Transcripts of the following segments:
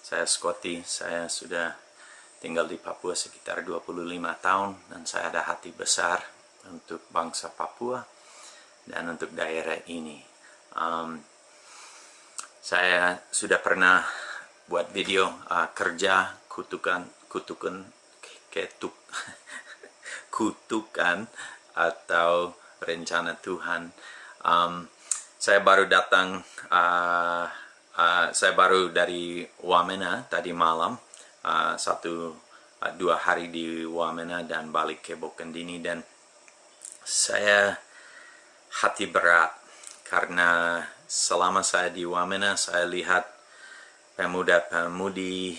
Saya Scotty, saya sudah tinggal di Papua sekitar 25 tahun dan saya ada hati besar untuk bangsa Papua dan untuk daerah ini. Saya sudah pernah buat video kerja kutukan atau rencana Tuhan. Saya baru datang, saya baru dari Wamena tadi malam, 2 hari di Wamena dan balik ke Bokendini, dan saya hati berat karena selama saya di Wamena saya lihat pemuda-pemudi,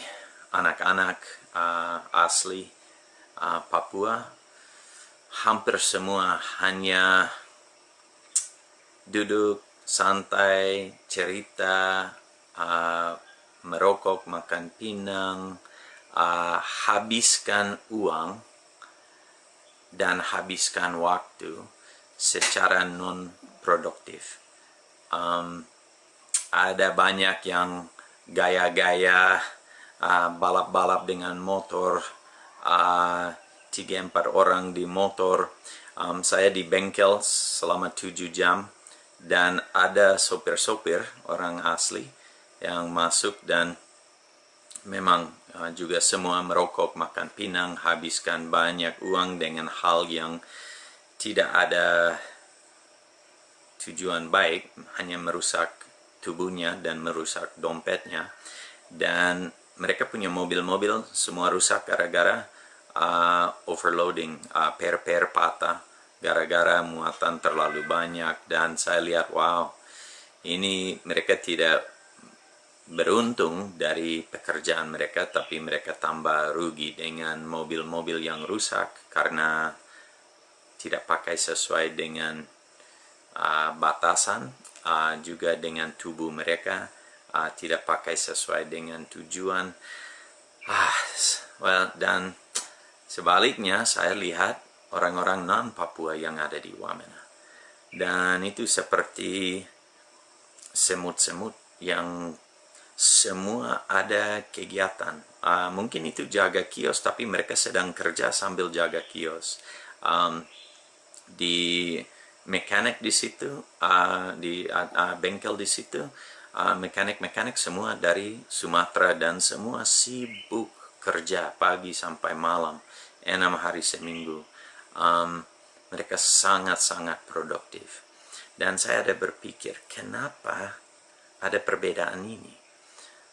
anak-anak asli Papua hampir semua hanya duduk santai, cerita, merokok, makan pinang, habiskan uang dan habiskan waktu secara non-produktif. Ada banyak yang gaya-gaya, balap-balap dengan motor, 3-4 orang di motor. Saya di bengkel selama 7 jam dan ada sopir-sopir orang asli yang masuk dan memang juga semua merokok, makan pinang, habiskan banyak uang dengan hal yang tidak ada tujuan baik, hanya merusak tubuhnya dan merusak dompetnya. Dan mereka punya mobil-mobil semua rusak gara-gara overloading, per patah gara-gara muatan terlalu banyak. Dan saya lihat, wow, ini mereka tidak beruntung dari pekerjaan mereka, tapi mereka tambah rugi dengan mobil-mobil yang rusak karena tidak pakai sesuai dengan batasan, juga dengan tubuh mereka tidak pakai sesuai dengan tujuan. Dan sebaliknya saya lihat orang-orang non-Papua yang ada di Wamena, dan itu seperti semut-semut yang semua ada kegiatan. Mungkin itu jaga kios, tapi mereka sedang kerja sambil jaga kios. Di mekanik di situ, di bengkel di situ, mekanik-mekanik semua dari Sumatera dan semua sibuk kerja pagi sampai malam, 6 hari seminggu. Mereka sangat-sangat produktif. Dan saya ada berpikir, kenapa ada perbedaan ini?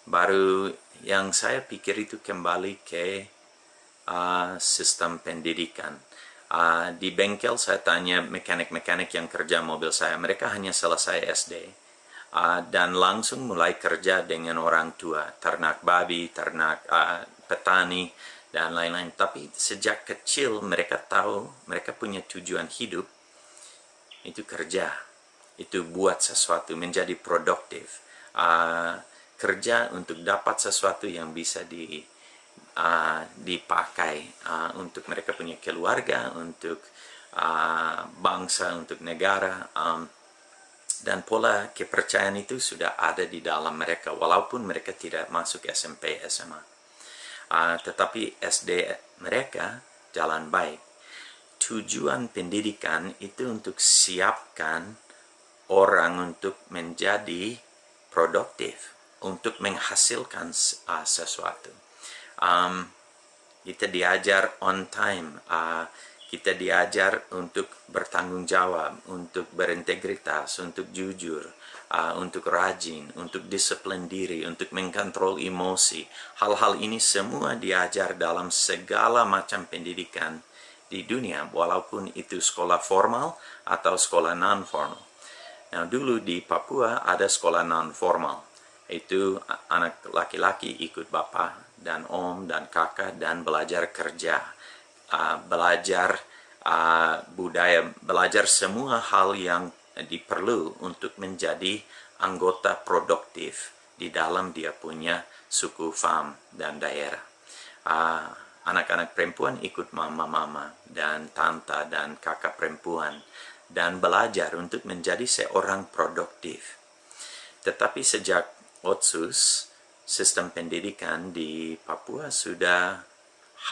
Baru yang saya pikir itu kembali ke sistem pendidikan. Di bengkel saya tanya mekanik-mekanik yang kerja mobil saya, mereka hanya selesai SD dan langsung mulai kerja dengan orang tua, ternak babi, ternak petani, dan lain-lain. Tapi sejak kecil mereka tahu, mereka punya tujuan hidup, itu kerja, itu buat sesuatu, menjadi produktif, kerja untuk dapat sesuatu yang bisa dipakai untuk mereka punya keluarga, untuk bangsa, untuk negara. Dan pola kepercayaan itu sudah ada di dalam mereka walaupun mereka tidak masuk SMP, SMA. Tetapi SD mereka jalan baik. Tujuan pendidikan itu untuk siapkan orang untuk menjadi produktif, untuk menghasilkan sesuatu. Kita diajar on time, kita diajar untuk bertanggung jawab, untuk berintegritas, untuk jujur, untuk rajin, untuk disiplin diri, untuk mengkontrol emosi. Hal-hal ini semua diajar dalam segala macam pendidikan di dunia, walaupun itu sekolah formal atau sekolah non-formal. Nah, dulu di Papua ada sekolah non-formal. Itu anak laki-laki ikut bapak dan om dan kakak dan belajar kerja, belajar budaya, belajar semua hal yang diperlu untuk menjadi anggota produktif di dalam dia punya suku, fam, dan daerah. Anak-anak perempuan ikut mama-mama dan tante dan kakak perempuan dan belajar untuk menjadi seorang produktif. Tetapi sejak Otsus sistem pendidikan di Papua sudah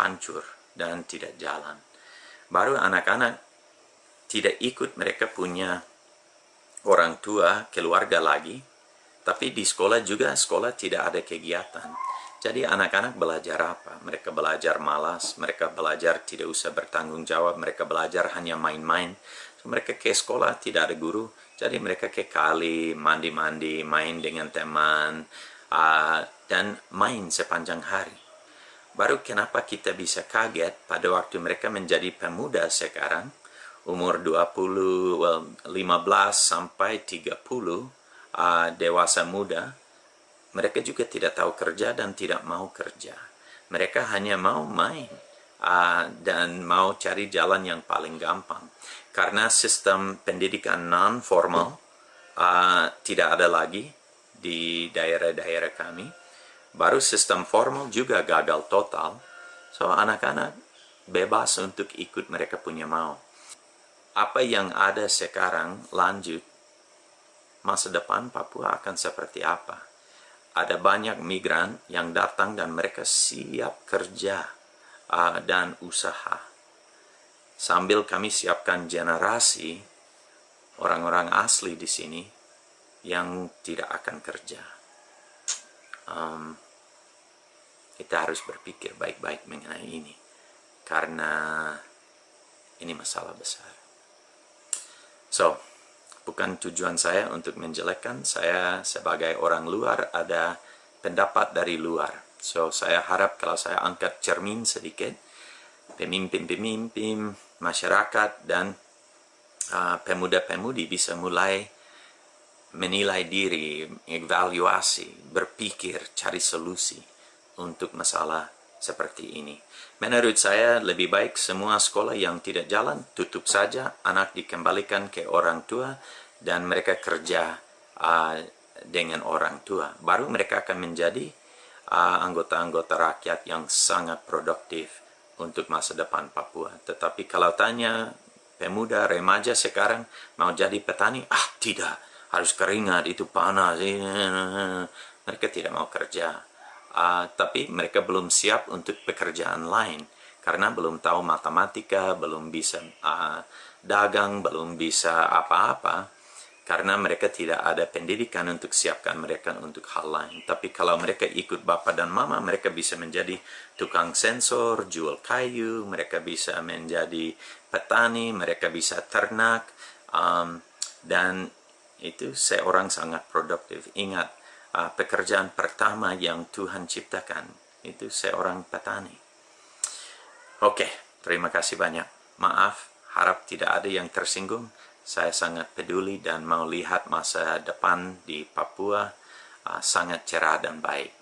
hancur dan tidak jalan. Baru anak-anak tidak ikut, mereka punya orang tua, keluarga lagi, tapi di sekolah juga, sekolah tidak ada kegiatan. Jadi anak-anak belajar apa? Mereka belajar malas, mereka belajar tidak usah bertanggung jawab, mereka belajar hanya main-main. So, mereka ke sekolah tidak ada guru, jadi mereka ke kali, mandi-mandi, main dengan teman, dan main sepanjang hari. Baru kenapa kita bisa kaget pada waktu mereka menjadi pemuda sekarang, umur 15 sampai 30, dewasa muda, mereka juga tidak tahu kerja dan tidak mau kerja. Mereka hanya mau main dan mau cari jalan yang paling gampang. Karena sistem pendidikan non-formal tidak ada lagi di daerah-daerah kami. Baru sistem formal juga gagal total. So anak-anak bebas untuk ikut mereka punya mau. Apa yang ada sekarang lanjut, masa depan Papua akan seperti apa? Ada banyak migran yang datang dan mereka siap kerja dan usaha. Sambil kami siapkan generasi orang-orang asli di sini yang tidak akan kerja. Kita harus berpikir baik-baik mengenai ini, karena ini masalah besar. So, bukan tujuan saya untuk menjelekkan, saya sebagai orang luar ada pendapat dari luar. So, saya harap kalau saya angkat cermin sedikit, pemimpin-pemimpin, masyarakat, dan pemuda-pemudi bisa mulai menilai diri, evaluasi, berpikir, cari solusi untuk masalah seperti ini. Menurut saya lebih baik semua sekolah yang tidak jalan tutup saja, anak dikembalikan ke orang tua dan mereka kerja dengan orang tua. Baru mereka akan menjadi anggota-anggota rakyat yang sangat produktif untuk masa depan Papua. Tetapi kalau tanya pemuda, remaja sekarang mau jadi petani, tidak, harus keringat, itu panas, mereka tidak mau kerja. Tapi mereka belum siap untuk pekerjaan lain karena belum tahu matematika, belum bisa dagang, belum bisa apa-apa karena mereka tidak ada pendidikan untuk siapkan mereka untuk hal lain. Tapi kalau mereka ikut bapak dan mama, mereka bisa menjadi tukang sensor, jual kayu, mereka bisa menjadi petani, mereka bisa ternak, dan itu seorang sangat produktif. Ingat, pekerjaan pertama yang Tuhan ciptakan itu seorang petani. Oke, terima kasih banyak. Maaf, harap tidak ada yang tersinggung. Saya sangat peduli dan mau lihat masa depan di Papua sangat cerah dan baik.